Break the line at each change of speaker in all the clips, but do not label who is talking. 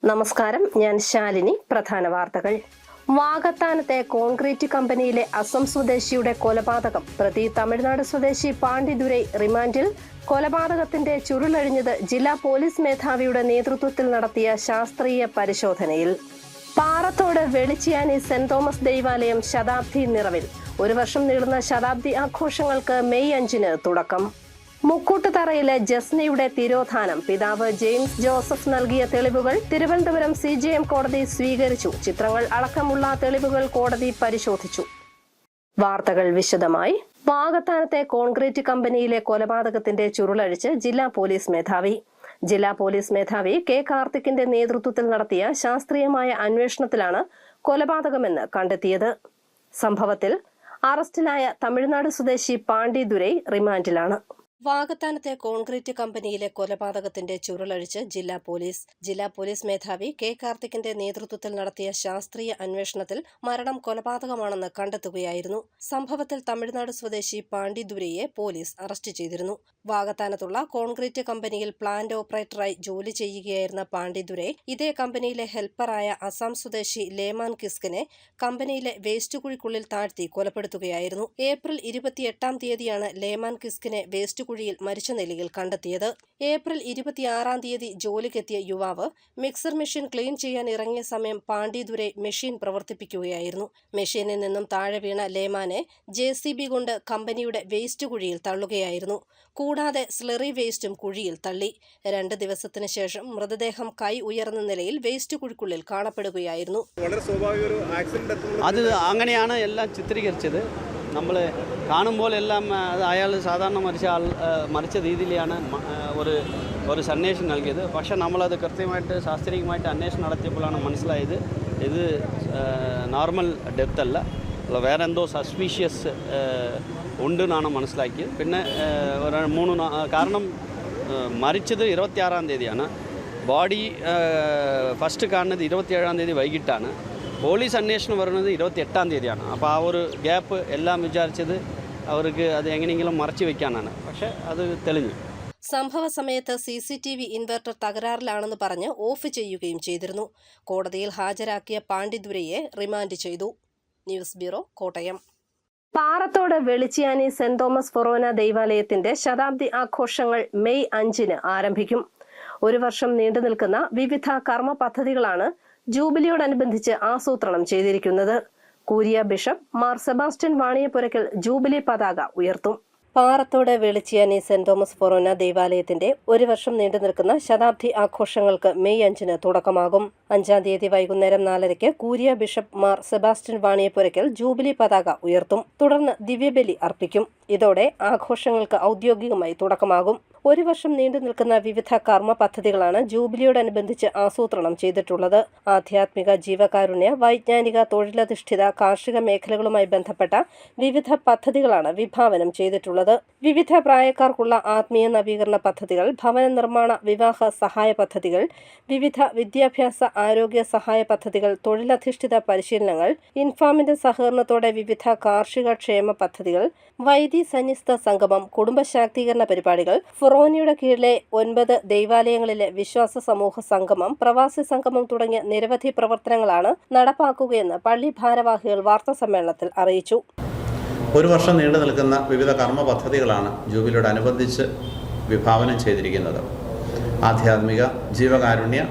നമസ്കാരം, ഞാൻ ശാലിനി. പ്രധാന വാർത്തകൾ. വാകത്താനത്തെ കോൺക്രീറ്റ് കമ്പനിയിലെ അസം സ്വദേശിയുടെ കൊലപാതകം. പ്രതി തമിഴ്നാട് സ്വദേശി പാണ്ഡിദുരൈ റിമാൻഡിൽ. കൊലപാതകത്തിന്റെ ചുരുളഴിഞ്ഞത് ജില്ലാ പോലീസ് മേധാവിയുടെ നേതൃത്വത്തിൽ നടത്തിയ ശാസ്ത്രീയ പരിശോധനയിൽ. പാറത്തോട് വെളിച്ചിയാനി സെന്റ് തോമസ് ദേവാലയം ശതാബ്ദി നിറവിൽ. 1 വർഷം നീളുന്ന ശതാബ്ദി ആഘോഷങ്ങൾക്ക് മെയ് 5-ന് തുടക്കം. മുക്കൂട്ടുതറയിലെ ജസ്നയുടെ തിരോധാനം. പിതാവ് ജെയിംസ് ജോസഫ് നൽകിയ തെളിവുകൾ തിരുവനന്തപുരം CJM കോടതി സ്വീകരിച്ചു. ചിത്രങ്ങൾ അടക്കമുള്ള തെളിവുകൾ കോടതി പരിശോധിച്ചു. വാർത്തകൾ വിശദമായി. വാകത്താനത്തെ കോൺക്രീറ്റ് കമ്പനിയിലെ കൊലപാതകത്തിന്റെ ചുരുളഴിച്ച് ജില്ലാ പോലീസ് മേധാവി. ജില്ലാ പോലീസ് മേധാവി K. കാർത്തിക്കിന്റെ നേതൃത്വത്തിൽ നടത്തിയ ശാസ്ത്രീയമായ അന്വേഷണത്തിലാണ് കൊലപാതകമെന്ന് കണ്ടെത്തിയത്. സംഭവത്തിൽ അറസ്റ്റിലായ തമിഴ്നാട് സ്വദേശി പാണ്ഡിദുരൈ റിമാൻഡിലാണ്. വാകത്താനത്തെ കോൺക്രീറ്റ് കമ്പനിയിലെ കൊലപാതകത്തിന്റെ ചുരുളഴിച്ച് ജില്ലാ പോലീസ് മേധാവി K. കാർത്തിക്കിന്റെ നേതൃത്വത്തിൽ നടത്തിയ ശാസ്ത്രീയ അന്വേഷണത്തിൽ മരണം കൊലപാതകമാണെന്ന് കണ്ടെത്തുകയായിരുന്നു. സംഭവത്തിൽ തമിഴ്നാട് സ്വദേശി പാണ്ഡിദുരൈയെ പോലീസ് അറസ്റ്റ് ചെയ്തിരുന്നു. വാകത്താനത്തുള്ള കോൺക്രീറ്റ് കമ്പനിയിൽ പ്ലാന്റ് ഓപ്പറേറ്ററായി ജോലി ചെയ്യുകയായിരുന്ന പാണ്ഡിദുരൈ ഇതേ കമ്പനിയിലെ ഹെൽപ്പറായ അസം സ്വദേശി ലേമാൻ കിസ്കിനെ കമ്പനിയിലെ വേസ്റ്റ് കുഴിക്കുള്ളിൽ താഴ്ത്തി കൊലപ്പെടുത്തുകയായിരുന്നു. ഏപ്രിൽ 28-ാം തീയതിയാണ് ലേമാൻ കിസ്കിനെ വേസ്റ്റ് കുഴിയിൽ മരിച്ച നിലയിൽ കണ്ടെത്തിയത്. ഏപ്രിൽ 26-ാം തീയതി ജോലിക്കെത്തിയ യുവാവ് മിക്സർ മെഷീൻ ക്ലീൻ ചെയ്യാൻ ഇറങ്ങിയ സമയം പാണ്ഡിദുരൈ മെഷീൻ പ്രവർത്തിപ്പിക്കുകയായിരുന്നു. മെഷീനിൽ നിന്നും താഴെ വീണ ലേമാനെ JCB കൊണ്ട് കമ്പനിയുടെ വേസ്റ്റ് കുഴിയിൽ തള്ളുകയായിരുന്നു. കൂടാതെ സ്ലറി വേസ്റ്റും കുഴിയിൽ തള്ളി. 2 ദിവസത്തിന് ശേഷം മൃതദേഹം കൈ ഉയർന്ന നിലയിൽ വേസ്റ്റ് കുഴിക്കുള്ളിൽ കാണപ്പെടുകയായിരുന്നു.
അത് അങ്ങനെയാണ് എല്ലാം ചിത്രീകരിച്ചത്. നമ്മൾ കാണുമ്പോൾ എല്ലാം അത് അയാൾ സാധാരണ മരിച്ച രീതിയിലാണ് ഒരു സന്ദേശം നൽകിയത്. പക്ഷേ നമ്മളത് കൃത്യമായിട്ട് ശാസ്ത്രീയമായിട്ട് അന്വേഷണം നടത്തിയപ്പോഴാണ് മനസ്സിലായത് ഇത് നോർമൽ ഡെത്ത് അല്ല, വേറെ എന്തോ സസ്പീഷ്യസ് ഉണ്ടെന്നാണ് മനസ്സിലാക്കിയത്. പിന്നെ കാരണം മരിച്ചത് 26-ാം തീയതിയാണ്. ബോഡി ഫസ്റ്റ് കാണുന്നത് 27-ാം തീയതി വൈകിട്ടാണ്. പോലീസ് അന്വേഷണം വരുന്നത് 28-ാം തീയതിയാണ്. അപ്പോൾ ആ ഒരു ഗ്യാപ്പ് എല്ലാം വിചാരിച്ചത് അവർക്ക് അത് എങ്ങനെയെങ്കിലും മറച്ചു വയ്ക്കാനാണ്. പക്ഷേ അത് തെളിഞ്ഞു.
സംഭവ സമയത്ത് CCTV ഇൻവെർട്ടർ തകരാറിലാണെന്ന് പറഞ്ഞ് ഓഫ് ചെയ്യുകയും ചെയ്തിരുന്നു. കോടതിയിൽ ഹാജരാക്കിയ പാണ്ഡിദുരൈയെ റിമാൻഡ് ചെയ്തു. News bureau, Kottayam. Parathodu Velichiyani saint Thomas forane ദൈവാലയത്തിന്റെ ശതാബ്ദി ആഘോഷങ്ങൾ മെയ് 5-ന് ആരംഭിക്കും. 1 വർഷം നീണ്ടു നിൽക്കുന്ന വിവിധ കർമ്മ പദ്ധതികളാണ് ജൂബിലിയോടനുബന്ധിച്ച് ആസൂത്രണം ചെയ്തിരിക്കുന്നത്. Curia bishop Mar Sebastian Vaniyapurackal jubilee പതാക ഉയർത്തും. Parathodu Velichiyani saint Thomas forane ദൈവാലയത്തിന്റെ 1 വർഷം നീണ്ടു നിൽക്കുന്ന ശതാബ്ദി ആഘോഷങ്ങൾക്ക് മെയ് 5-ന് തുടക്കമാകും. 5-ാം തീയതി വൈകുന്നേരം 4:30 curia bishop Mar Sebastian Vaniyapurackal jubilee പതാക ഉയർത്തും. തുടർന്ന് ദിവ്യബലി അർപ്പിക്കും. ഇതോടെ ആഘോഷങ്ങൾക്ക് ഔദ്യോഗികമായി തുടക്കമാകും. 1 വർഷം നീണ്ടു നിൽക്കുന്ന വിവിധ കർമ്മ പദ്ധതികളാണ് ജൂബിലിയോടനുബന്ധിച്ച് ആസൂത്രണം ചെയ്തിട്ടുള്ളത്. ആധ്യാത്മിക, ജീവകാരുണ്യ, വൈജ്ഞാനിക, തൊഴിലധിഷ്ഠിത, കാർഷിക മേഖലകളുമായി ബന്ധപ്പെട്ട വിവിധ പദ്ധതികളാണ് വിഭാവനം ചെയ്തിട്ടുള്ളത്. വിവിധ പ്രായക്കാർക്കുള്ള ആത്മീയ നവീകരണ പദ്ധതികൾ, ഭവന നിർമ്മാണ, വിവാഹ സഹായ പദ്ധതികൾ, വിവിധ വിദ്യാഭ്യാസ, ആരോഗ്യ സഹായ പദ്ധതികൾ, തൊഴിലധിഷ്ഠിത പരിശീലനങ്ങൾ, ഇൻഫാമിന്റെ സഹകരണത്തോടെ വിവിധ കാർഷിക ക്ഷേമ പദ്ധതികൾ, വൈദി സന്യസ്ത സംഗമം, കുടുംബ ശാക്തീകരണ പരിപാടികൾ, ഫൊറോനയുടെ കീഴിലെ 9 ദൈവാലയങ്ങളിലെ വിശ്വാസ സമൂഹ സംഗമം, പ്രവാസി സംഗമം തുടങ്ങിയ നിരവധി പ്രവർത്തനങ്ങളാണ് നടപ്പാക്കുകയെന്ന് പള്ളി ഭാരവാഹികൾ വാർത്താസമ്മേളനത്തിൽ അറിയിച്ചു.
1 വർഷം നീണ്ടു നിൽക്കുന്ന വിവിധ കർമ്മ പദ്ധതികളാണ് ജൂബിലിയോടനുബന്ധിച്ച് വിഭാവനം ചെയ്തിരിക്കുന്നത്. ആധ്യാത്മിക, ജീവകാരുണ്യ,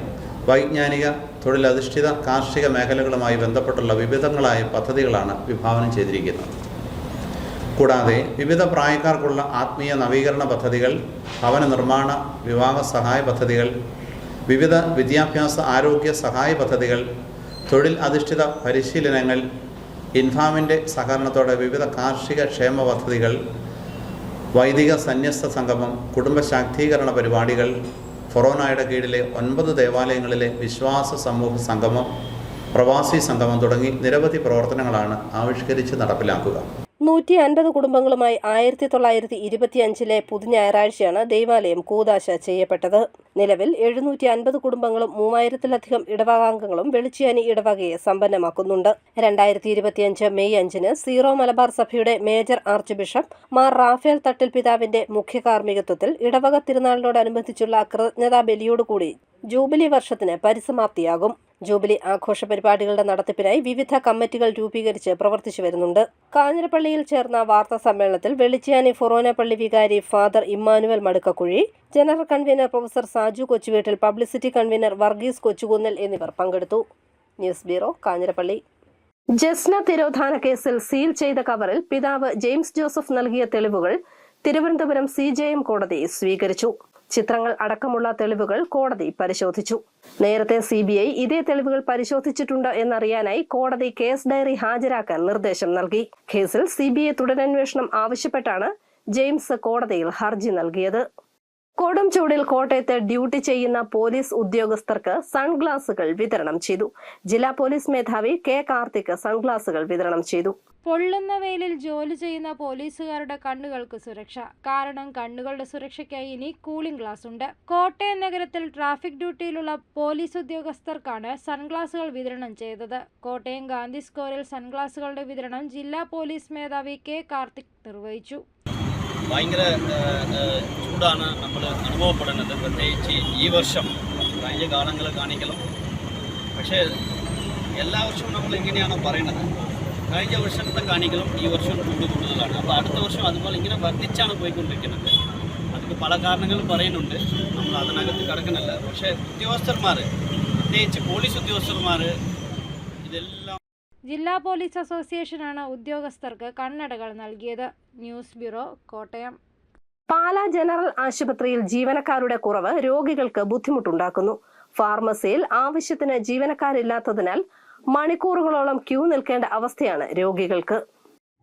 വൈജ്ഞാനിക, തൊഴിലധിഷ്ഠിത, കാർഷിക മേഖലകളുമായി ബന്ധപ്പെട്ടുള്ള വിവിധങ്ങളായ പദ്ധതികളാണ് വിഭാവനം ചെയ്തിരിക്കുന്നത്. കൂടാതെ വിവിധ പ്രായക്കാർക്കുള്ള ആത്മീയ നവീകരണ പദ്ധതികൾ, ഭവന നിർമ്മാണ, വിവാഹ സഹായ പദ്ധതികൾ, വിവിധ വിദ്യാഭ്യാസ, ആരോഗ്യ സഹായ പദ്ധതികൾ, തൊഴിൽ അധിഷ്ഠിത പരിശീലനങ്ങൾ, ഇൻഫാമിൻ്റെ സഹകരണത്തോടെ വിവിധ കാർഷിക ക്ഷേമ പദ്ധതികൾ, വൈദിക സന്യസ്ത സംഗമം, കുടുംബ ശാക്തീകരണ പരിപാടികൾ, ഫൊറോനയുടെ കീഴിലെ 9 ദേവാലയങ്ങളിലെ വിശ്വാസ സമൂഹ സംഗമം, പ്രവാസി സംഗമം തുടങ്ങി നിരവധി പ്രവർത്തനങ്ങളാണ് ആവിഷ്കരിച്ച് നടപ്പിലാക്കുക.
150 കുടുംബങ്ങളുമായി 1925 പുതുഞായറാഴ്ചയാണ് ദൈവാലയം കൂദാശ ചെയ്യപ്പെട്ടത്. നിലവിൽ 750 കുടുംബങ്ങളും 3000-ലധികം ഇടവകാംഗങ്ങളും വെളിച്ചിയാനി ഇടവകയെ സമ്പന്നമാക്കുന്നുണ്ട്. 2025 മെയ് 5 സീറോ മലബാർ സഭയുടെ major archbishop Mar Raphael Thattil പിതാവിന്റെ മുഖ്യ കാർമ്മികത്വത്തിൽ ഇടവക തിരുനാളിനോടനുബന്ധിച്ചുള്ള കൃതജ്ഞതാ ബലിയോടുകൂടി ജൂബിലി വർഷത്തിന് പരിസമാപ്തിയാകും. ജൂബിലി ആഘോഷ പരിപാടികളുടെ നടത്തിപ്പിനായി വിവിധ കമ്മിറ്റികൾ രൂപീകരിച്ച് പ്രവർത്തിച്ചു വരുന്നുണ്ട്. കാഞ്ഞിരപ്പള്ളിയിൽ ചേർന്ന വാർത്താ സമ്മേളനത്തിൽ വെളിച്ചിയാനി ഫൊറോന പള്ളി വികാരി father Emmanuel Madukkakuzhy, general convener professor Saju Kochuveettil, publicity convener Varghese Kochukunnel എന്നിവർ പങ്കെടുത്തു. News bureau, Kanjirappally. ജസ്ന തിരോധാന കേസിൽ സീൽ ചെയ്ത കവറിൽ പിതാവ് ജെയിംസ് ജോസഫ് നൽകിയ തെളിവുകൾ തിരുവനന്തപുരം CJM കോടതി സ്വീകരിച്ചു. ചിത്രങ്ങൾ അടക്കമുള്ള തെളിവുകൾ കോടതി പരിശോധിച്ചു. നേരത്തെ CBI ഇതേ തെളിവുകൾ പരിശോധിച്ചിട്ടുണ്ട് എന്നറിയാനായി കോടതി കേസ് ഡയറി ഹാജരാക്കാൻ നിർദ്ദേശം നൽകി. കേസിൽ CBI തുടരന്വേഷണം ആവശ്യപ്പെട്ടാണ് ജെയിംസ് കോടതിയിൽ ഹർജി നൽകിയത്. കൊടും ചൂടിൽ കോട്ടയത്ത് ഡ്യൂട്ടി ചെയ്യുന്ന പോലീസ് ഉദ്യോഗസ്ഥർക്ക് സൺഗ്ലാസുകൾ വിതരണം ചെയ്തു. ജില്ലാ പോലീസ് മേധാവി K. കാർത്തിക് സൺഗ്ലാസുകൾ വിതരണം ചെയ്തു.
പൊള്ളുന്ന വെയിലിൽ ജോലി ചെയ്യുന്ന പോലീസുകാരുടെ കണ്ണുകൾക്ക് സുരക്ഷ. കാരണം കണ്ണുകളുടെ സുരക്ഷയ്ക്കായി ഇനി കൂളിംഗ് ഗ്ലാസ് ഉണ്ട്. കോട്ടയം നഗരത്തിൽ ട്രാഫിക് ഡ്യൂട്ടിയിലുള്ള പോലീസ് ഉദ്യോഗസ്ഥർക്കാണ് സൺഗ്ലാസുകൾ വിതരണം ചെയ്തത്. കോട്ടയം ഗാന്ധി സ്ക്വയറിൽ സൺഗ്ലാസുകളുടെ വിതരണം ജില്ലാ പോലീസ് മേധാവി K. കാർത്തിക് നിർവഹിച്ചു.
ഭയങ്കര ചൂടാണ് നമ്മൾ അനുഭവപ്പെടുന്നത്. പ്രത്യേകിച്ച് ഈ വർഷം കഴിഞ്ഞ കാലങ്ങൾ കാണിക്കണം. പക്ഷേ എല്ലാ വർഷവും നമ്മൾ ഇങ്ങനെയാണ് പറയുന്നത്. കഴിഞ്ഞ വർഷത്തെ കാണിക്കലും ഈ വർഷം ചൂട് കൂടുതലാണ്. അപ്പോൾ അടുത്ത വർഷം അതുപോലെ ഇങ്ങനെ വർദ്ധിച്ചാണ് പോയിക്കൊണ്ടിരിക്കുന്നത്. അതിന് പല കാരണങ്ങളും പറയുന്നുണ്ട്, നമ്മൾ അതിനകത്ത് കിടക്കുന്നില്ല. പക്ഷേ ഉദ്യോഗസ്ഥന്മാർ, പ്രത്യേകിച്ച് പോലീസ് ഉദ്യോഗസ്ഥന്മാർ ഇതെല്ലാം.
ജില്ലാ പോലീസ് അസോസിയേഷനാണ് ഉദ്യോഗസ്ഥർക്ക് കണ്ണടകൾ നൽകിയത്. News bureau, Kottayam.
Pala general ആശുപത്രിയിൽ ജീവനക്കാരുടെ കുറവ് രോഗികൾക്ക് ബുദ്ധിമുട്ടുണ്ടാക്കുന്നു. ഫാർമസിയിൽ ആവശ്യത്തിന് ജീവനക്കാരില്ലാത്തതിനാൽ മണിക്കൂറുകളോളം ക്യൂ നിൽക്കേണ്ട അവസ്ഥയാണ് രോഗികൾക്ക്.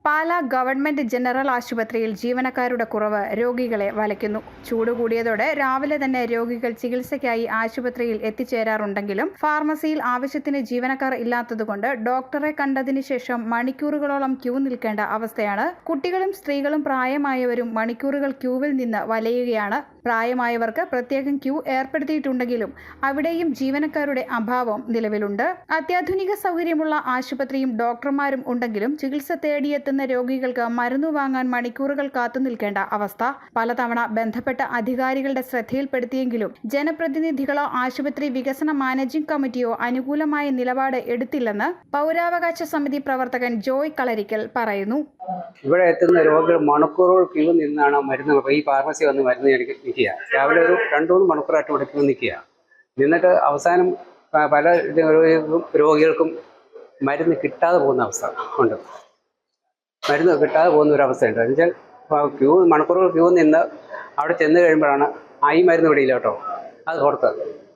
പാലാ ഗവൺമെന്റ് ജനറൽ ആശുപത്രിയിൽ ജീവനക്കാരുടെ കുറവ് രോഗികളെ വലയ്ക്കുന്നു. ചൂട് കൂടിയതോടെ രാവിലെ തന്നെ രോഗികൾ ചികിത്സയ്ക്കായി ആശുപത്രിയിൽ എത്തിച്ചേരാറുണ്ടെങ്കിലും ഫാർമസിയിൽ ആവശ്യത്തിന് ജീവനക്കാർ ഇല്ലാത്തതുകൊണ്ട് ഡോക്ടറെ കണ്ടതിന് ശേഷം മണിക്കൂറുകളോളം ക്യൂ നിൽക്കേണ്ട അവസ്ഥയാണ്. കുട്ടികളും സ്ത്രീകളും പ്രായമായവരും മണിക്കൂറുകൾ ക്യൂവിൽ നിന്ന് വലയുകയാണ്. പ്രായമായവർക്ക് പ്രത്യേകം ക്യൂ ഏർപ്പെടുത്തിയിട്ടുണ്ടെങ്കിലും അവിടെയും ജീവനക്കാരുടെ അഭാവം നിലവിലുണ്ട്. അത്യാധുനിക സൗകര്യമുള്ള ആശുപത്രിയും ഡോക്ടർമാരും ഉണ്ടെങ്കിലും ചികിത്സ തേടിയെത്തുന്ന രോഗികൾക്ക് മരുന്ന് വാങ്ങാൻ മണിക്കൂറുകൾ കാത്തുനിൽക്കേണ്ട അവസ്ഥ. പലതവണ ബന്ധപ്പെട്ട അധികാരികളുടെ ശ്രദ്ധയിൽപ്പെടുത്തിയെങ്കിലും ജനപ്രതിനിധികളോ ആശുപത്രി വികസന മാനേജിംഗ് കമ്മിറ്റിയോ അനുകൂലമായ നിലപാട് എടുത്തില്ലെന്ന് പൗരാവകാശ സമിതി പ്രവർത്തകൻ ജോയ് കളരിക്കൽ പറയുന്നു.
ഇവിടെ എത്തുന്ന രോഗികൾ മണിക്കൂറുകൾ ക്യൂ നിന്നാണ് മരുന്ന് ഈ ഫാർമസി വന്ന് മരുന്ന് നിൽക്കുക. രാവിലെ ഒരു 2-3 മണിക്കൂറായിട്ട് ഇവിടെ ക്യൂ നിൽക്കുക. നിന്നിട്ട് അവസാനം പല രോഗികൾക്കും മരുന്ന് കിട്ടാതെ പോകുന്ന അവസ്ഥ ഉണ്ട്. മരുന്ന് കിട്ടാതെ പോകുന്ന ഒരു അവസ്ഥയുണ്ട്. എന്നുവെച്ചാൽ ക്യൂ മണിക്കൂറുകൾ ക്യൂ നിന്ന് അവിടെ ചെന്ന് കഴിയുമ്പോഴാണ് ഈ മരുന്ന് ഇവിടെ ഇല്ല കേട്ടോ, അത് പുറത്ത്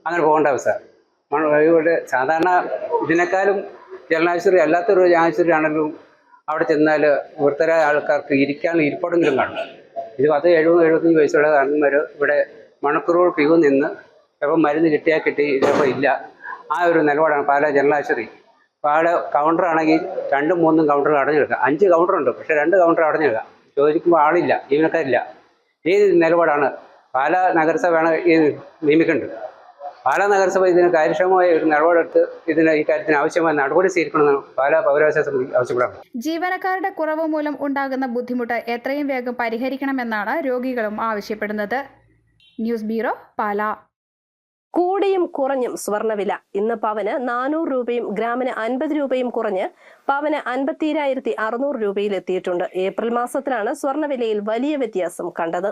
അങ്ങനെ പോകേണ്ട അവസ്ഥ. ഇവിടെ സാധാരണ ഇതിനേക്കാളും ജനലാശുപത്രി അല്ലാത്തൊരു ആശുപത്രി ആണെങ്കിലും അവിടെ ചെന്നാൽ ഇവിടുത്തെ ആൾക്കാർക്ക് ഇരിക്കാനുള്ള ഇരിപ്പോടെങ്കിലും കാണും. ഇത് 70-75 വയസ്സുള്ള കാരണന്മാർ ഇവിടെ മണിക്കൂറുകൾ ക്യൂ നിന്ന് ചിലപ്പോൾ മരുന്ന് കിട്ടിയാൽ കിട്ടി, ചിലപ്പോൾ ഇല്ല. ആ ഒരു നിലപാടാണ് പാലാ ജനലാശുപത്രി. പാലാ കൗണ്ടറാണെങ്കിൽ 2-3 കൗണ്ടർ അടഞ്ഞു കിടക്കുക. 5 കൗണ്ടറുണ്ട്, പക്ഷേ 2 കൗണ്ടർ അടഞ്ഞു കിടക്കുക. ചോദിക്കുമ്പോൾ ആളില്ല, ജീവനക്കാരില്ല. ഈ നിലപാടാണ് പാലാ നഗരസഭയാണ് ഈ നിയമിക്കേണ്ടത്. പാലാ നഗരസഭ ഇതിന് കാര്യക്ഷമമായ ഒരു നിലപാടെടുത്ത് ഈ കാര്യത്തിന് ആവശ്യമായ നടപടി സ്വീകരിക്കണമെന്നാണ് പാലാ പൗരാവകാശ സമിതി ആവശ്യപ്പെടുന്നത്.
ജീവനക്കാരുടെ കുറവ് മൂലം ഉണ്ടാകുന്ന ബുദ്ധിമുട്ട് എത്രയും വേഗം പരിഹരിക്കണമെന്നാണ് രോഗികളും ആവശ്യപ്പെടുന്നത്. News bureau, Pala.
കൂടിയും കുറഞ്ഞും സ്വർണ്ണവില. ഇന്ന് പവന് 400 രൂപയും ഗ്രാമിന് 50 രൂപയും കുറഞ്ഞ് പവന് 52,600 രൂപയിലെത്തിയിട്ടുണ്ട്. ഏപ്രിൽ മാസത്തിലാണ് സ്വർണ്ണവിലയിൽ വലിയ വ്യത്യാസം കണ്ടത്.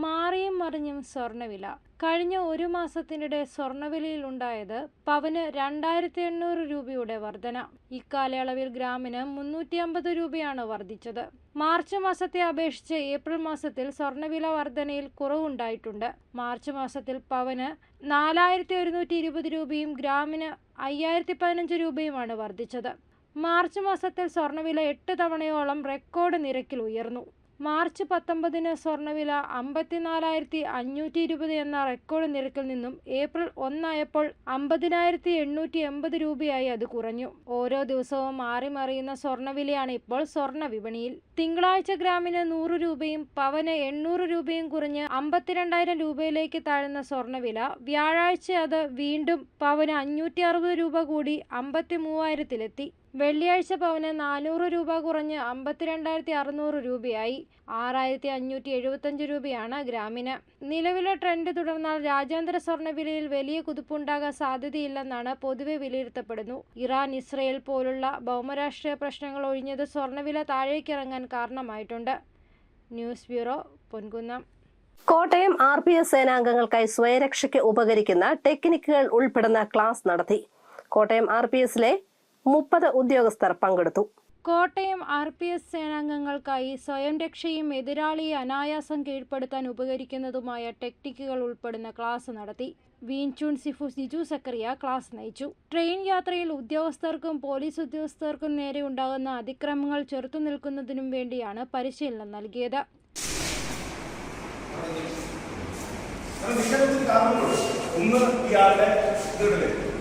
മാറിയും മറിഞ്ഞും സ്വർണ്ണവില. കഴിഞ്ഞ ഒരു മാസത്തിനിടെ സ്വർണ്ണവിലയിൽ ഉണ്ടായത് പവന് 2,800 രൂപയുടെ വർധന. ഇക്കാലയളവിൽ ഗ്രാമിന് 350 രൂപയാണ് വർദ്ധിച്ചത്. മാർച്ച് മാസത്തെ അപേക്ഷിച്ച് ഏപ്രിൽ മാസത്തിൽ സ്വർണ്ണവില വർധനയിൽ കുറവുണ്ടായിട്ടുണ്ട്. മാർച്ച് മാസത്തിൽ പവന് 4,120 രൂപയും ഗ്രാമിന് 5,015 രൂപയുമാണ് വർദ്ധിച്ചത്. മാർച്ച് മാസത്തിൽ സ്വർണ്ണവില 8 തവണയോളം റെക്കോർഡ് നിരക്കിൽ ഉയർന്നു. മാർച്ച് 19 സ്വർണ്ണവില 54,520 എന്ന റെക്കോർഡ് നിരക്കിൽ നിന്നും ഏപ്രിൽ 1 ആയപ്പോൾ 50,880 രൂപയായി അത് കുറഞ്ഞു. ഓരോ ദിവസവും മാറി മറിയുന്ന സ്വർണ്ണവിലയാണ് ഇപ്പോൾ സ്വർണ്ണ വിപണിയിൽ. തിങ്കളാഴ്ച ഗ്രാമിന് 100 രൂപയും പവന് 800 രൂപയും കുറഞ്ഞ് 52,000 രൂപയിലേക്ക് താഴുന്ന സ്വർണ്ണവില വ്യാഴാഴ്ച അത് വീണ്ടും പവന് 560 രൂപ കൂടി 53,000-ലെത്തി. വെള്ളിയാഴ്ച പവന് 400 രൂപ കുറഞ്ഞ് 52,600 രൂപയായി. 6,575 രൂപയാണ് ഗ്രാമിന്. നിലവിലെ ട്രെൻഡ് തുടർന്നാൽ രാജ്യാന്തര സ്വർണ്ണവിലയിൽ വലിയ കുതിപ്പുണ്ടാകാൻ സാധ്യതയില്ലെന്നാണ് പൊതുവെ വിലയിരുത്തപ്പെടുന്നു. ഇറാൻ, ഇസ്രയേൽ പോലുള്ള ഭൗമരാഷ്ട്രീയ പ്രശ്നങ്ങൾ ഒഴിഞ്ഞത് സ്വർണ്ണവില താഴേക്കിറങ്ങാൻ കാരണമായിട്ടുണ്ട്. News bureau, Ponkunnam.
Kottayam RPS സേനാംഗങ്ങൾക്കായി സ്വയരക്ഷയ്ക്ക് ഉപകരിക്കുന്ന ടെക്നിക്കുകൾ ഉൾപ്പെടുന്ന ക്ലാസ് നടത്തി. കോട്ടയം RPSലെ 30 ഉദ്യോഗസ്ഥർ പങ്കെടുത്തു.
കോട്ടയം RPS സേനാംഗങ്ങൾക്കായി സ്വയം രക്ഷയും എതിരാളിയെ അനായാസം കീഴ്പ്പെടുത്താൻ ഉപകരിക്കുന്നതുമായ ടെക്നിക്കുകൾ ഉൾപ്പെടുന്ന ക്ലാസ് നടത്തി. വീൻചൂൺ സിഫു ജിജു സക്കറിയ ക്ലാസ് നയിച്ചു. ട്രെയിൻ യാത്രയിൽ ഉദ്യോഗസ്ഥർക്കും പോലീസ് ഉദ്യോഗസ്ഥർക്കും നേരെ ഉണ്ടാകുന്ന അതിക്രമങ്ങൾ ചെറുത്തുനിൽക്കുന്നതിനും വേണ്ടിയാണ് പരിശീലനം നൽകിയത്.
ഒന്ന്, ഇയാളുടെ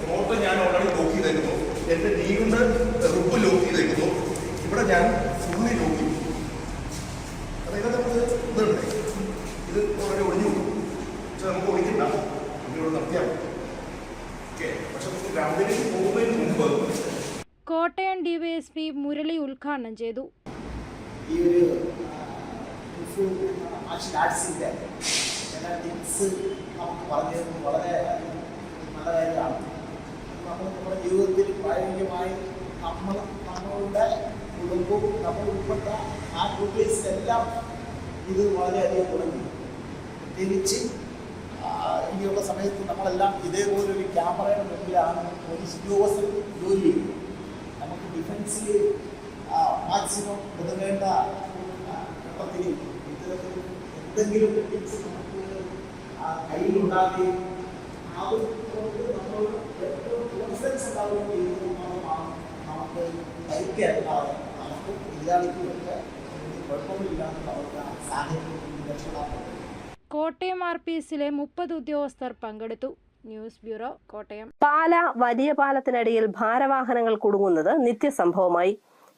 റോട്ട് ഞാൻ ഓൾറെഡി ലോക്ക് ചെയ്തേക്കുന്നു, എൻ്റെ നീ കൊണ്ട് റിപ്പ് ലോക്ക് ചെയ്തേക്കുന്നു, ഇവിടെ ഞാൻ ഫുള്ളി ലോക്ക് ചെയ്തു. അതായത് നമുക്ക് ഇതുണ്ട്, ഇത് ഓൾറെഡി ഒഴിഞ്ഞു പോകും. പക്ഷെ നമുക്ക് ഒഴിക്കണ്ട, ഇവിടെ നിർത്തിയാൽ മതി. ഓക്കെ, പക്ഷെ നമുക്ക് ഗ്രൗണ്ടിലേക്ക് പോകുന്നതിന് മുമ്പ്
കോട്ടയം DYSP മുരളി ഉദ്ഘാടനം ചെയ്തു.
ഈ ഒരു മാർഷൽ ആർട്സിൻ്റെ ടിപ്സ് നമുക്ക് പറഞ്ഞു തരുന്നത് വളരെ നല്ല കാര്യമാണ്. നമ്മൾ നമ്മുടെ ജീവിതത്തിൽ പ്രായോഗികമായി നമ്മളുടെ കുടുംബവും നമ്മൾ ഉൾപ്പെട്ട ആ ഗ്രൂപ്പേഴ്സിലെല്ലാം ഇത് വളരെയധികം തുടങ്ങി. പ്രത്യേകിച്ച് ഇനിയുള്ള സമയത്ത് നമ്മളെല്ലാം ഇതേപോലൊരു ക്യാമറയുടെ മുമ്പിലാണ് പോലീസ് ഉദ്യോഗസ്ഥർ ജോലി ചെയ്യുന്നത്. നമുക്ക് ഡിഫൻസിൽ മാക്സിമം ഒതുങ്ങേണ്ട ഘട്ടത്തിൽ ഇത്തരത്തിൽ എന്തെങ്കിലും ടിപ്സ് നമുക്ക് കയ്യിലുണ്ടാകുകയും അതുകൊണ്ട് നമ്മൾ ഏറ്റവും കോൺഫിഡൻസ് ഉണ്ടാവുകയും ചെയ്യുന്നതുമാണ് നമുക്ക് ഭയങ്കരല്ലാതെ നമുക്ക് എതിരാളിക്കുമൊക്കെ കുഴപ്പമില്ലാതെ അവർക്ക് സാഹചര്യം രക്ഷപ്പെടാൻ.
കോട്ടയം RPSലെ 30 ഉദ്യോഗസ്ഥർ പങ്കെടുത്തു. News bureau, Kottayam.
പാല വലിയ പാലത്തിനടിയിൽ ഭാരവാഹനങ്ങൾ കുടുങ്ങുന്നത് നിത്യസംഭവമായി.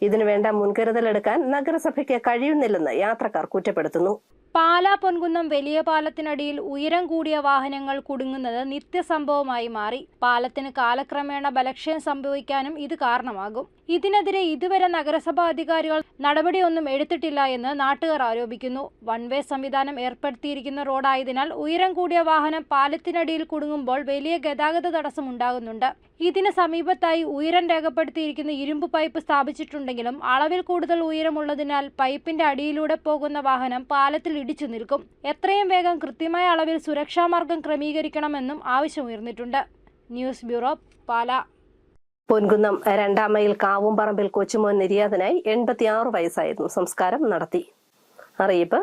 ഇതിനുവേണ്ട മുൻകരുതലെടുക്കാൻ നഗരസഭയ്ക്ക് കഴിയുന്നില്ലെന്ന് യാത്രക്കാർ കുറ്റപ്പെടുത്തുന്നു.
പാലാ പൊൻകുന്നം വലിയ പാലത്തിനടിയിൽ ഉയരം കൂടിയ വാഹനങ്ങൾ കുടുങ്ങുന്നത് നിത്യസംഭവമായി മാറി. പാലത്തിന് കാലക്രമേണ ബലക്ഷയം സംഭവിക്കാനും ഇത് കാരണമാകും. ഇതിനെതിരെ ഇതുവരെ നഗരസഭാ അധികാരികൾ നടപടിയൊന്നും എടുത്തിട്ടില്ല എന്ന് നാട്ടുകാർ ആരോപിക്കുന്നു. വൺ വേ സംവിധാനം ഏർപ്പെടുത്തിയിരിക്കുന്ന റോഡായതിനാൽ ഉയരം കൂടിയ വാഹനം പാലത്തിനടിയിൽ കുടുങ്ങുമ്പോൾ വലിയ ഗതാഗത തടസ്സം ഉണ്ടാകുന്നുണ്ട്. ഇതിന് സമീപത്തായി ഉയരം രേഖപ്പെടുത്തിയിരിക്കുന്ന ഇരുമ്പ് പൈപ്പ് സ്ഥാപിച്ചിട്ടുണ്ടെങ്കിലും അളവിൽ കൂടുതൽ ഉയരമുള്ളതിനാൽ പൈപ്പിന്റെ അടിയിലൂടെ പോകുന്ന വാഹനം പാലത്തിൽ ഇടിച്ചു നിൽക്കും. എത്രയും വേഗം കൃത്യമായ അളവിൽ സുരക്ഷാ മാർഗം ക്രമീകരിക്കണമെന്നും ആവശ്യമുയർന്നിട്ടുണ്ട്. News bureau, Pala.
പൊൻകുന്നം 2-ാം മൈൽ കാവുംപറമ്പിൽ കൊച്ചുമോൻ നിര്യാതനായി. 86 വയസ്സായിരുന്നു. സംസ്കാരം നടത്തി. അറിയിപ്പ്.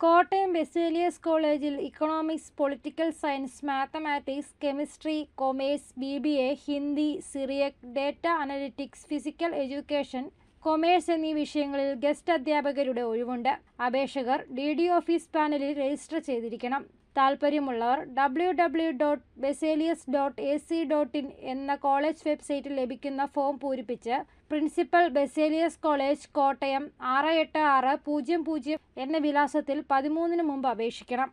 കോട്ടയം ബെസേലിയസ് കോളേജിൽ economics, political science, mathematics, chemistry, commerce, BBA, Hindi, Syriac, data analytics, physical education, commerce എന്നീ വിഷയങ്ങളിൽ ഗസ്റ്റ് അധ്യാപകരുടെ ഒഴിവുണ്ട്. അപേക്ഷകർ DD ഓഫീസ് പാനലിൽ രജിസ്റ്റർ ചെയ്തിരിക്കണം. താൽപ്പര്യമുള്ളവർ www.beselius.ac.in എന്ന കോളേജ് വെബ്സൈറ്റിൽ ലഭിക്കുന്ന ഫോം പൂരിപ്പിച്ച് പ്രിൻസിപ്പൽ, ബെസേലിയസ് കോളേജ്, കോട്ടയം 68600 എന്ന വിലാസത്തിൽ 13-ന് മുമ്പ് അപേക്ഷിക്കണം.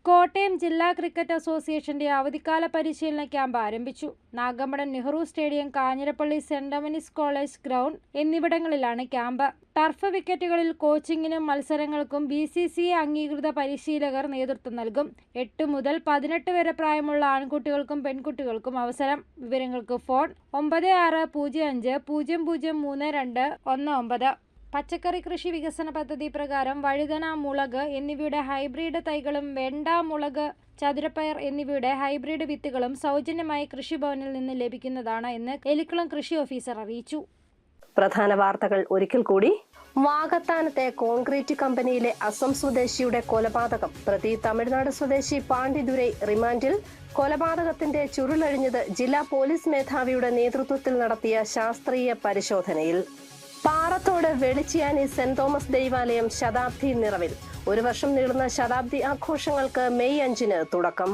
കോട്ടയം ജില്ലാ ക്രിക്കറ്റ് അസോസിയേഷന്റെ അവധിക്കാല പരിശീലന ക്യാമ്പ് ആരംഭിച്ചു. Nagampadam Nehru stadium, Kanjirappally saint Dominic's college ground എന്നിവിടങ്ങളിലാണ് ക്യാമ്പ്. ടർഫ് വിക്കറ്റുകളിൽ കോച്ചിങ്ങിനും മത്സരങ്ങൾക്കും BCCI അംഗീകൃത പരിശീലകർ നേതൃത്വം നൽകും. 8 മുതൽ 18 വരെ പ്രായമുള്ള ആൺകുട്ടികൾക്കും പെൺകുട്ടികൾക്കും അവസരം. വിവരങ്ങൾക്ക് ഫോൺ 9605003219. പച്ചക്കറി കൃഷി വികസന പദ്ധതി പ്രകാരം വഴുതന, മുളക് എന്നിവയുടെ ഹൈബ്രിഡ് തൈകളും വെണ്ട, മുളക്, ചതുരപ്പയർ എന്നിവയുടെ ഹൈബ്രിഡ് വിത്തുകളും സൗജന്യമായി കൃഷിഭവനിൽ നിന്ന് ലഭിക്കുന്നതാണ് എന്ന് എലിക്കുളം കൃഷി ഓഫീസർ അറിയിച്ചു.
പ്രധാന വാർത്തകൾ ഒരിക്കൽ കൂടി. വാകത്താനത്തെ കോൺക്രീറ്റ് കമ്പനിയിലെ അസം സ്വദേശിയുടെ കൊലപാതകം. പ്രതി തമിഴ്നാട് സ്വദേശി പാണ്ഡിദുരൈ റിമാൻഡിൽ. കൊലപാതകത്തിന്റെ ചുരുളഴിഞ്ഞത് ജില്ലാ പോലീസ് മേധാവിയുടെ നേതൃത്വത്തിൽ നടത്തിയ ശാസ്ത്രീയ പരിശോധനയിൽ. പാറത്തോട് വെളിച്ചിയാനി സെന്റ് തോമസ് ദേവാലയം ശതാബ്ദി നിറവിൽ. 1 വർഷം നീളുന്ന ശതാബ്ദി ആഘോഷങ്ങൾക്ക് മെയ് 5-ന് തുടക്കം.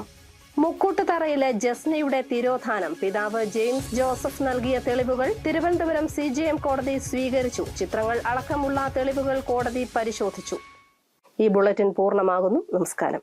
മുക്കൂട്ടുതറയിലെ ജസ്നയുടെ തിരോധാനം. പിതാവ് ജെയിംസ് ജോസഫ് നൽകിയ തെളിവുകൾ തിരുവനന്തപുരം CJM കോടതി സ്വീകരിച്ചു. ചിത്രങ്ങൾ അടക്കമുള്ള തെളിവുകൾ കോടതി പരിശോധിച്ചു. ഈ ബുള്ളറ്റിൻ പൂർണ്ണമാകുന്നു. നമസ്കാരം.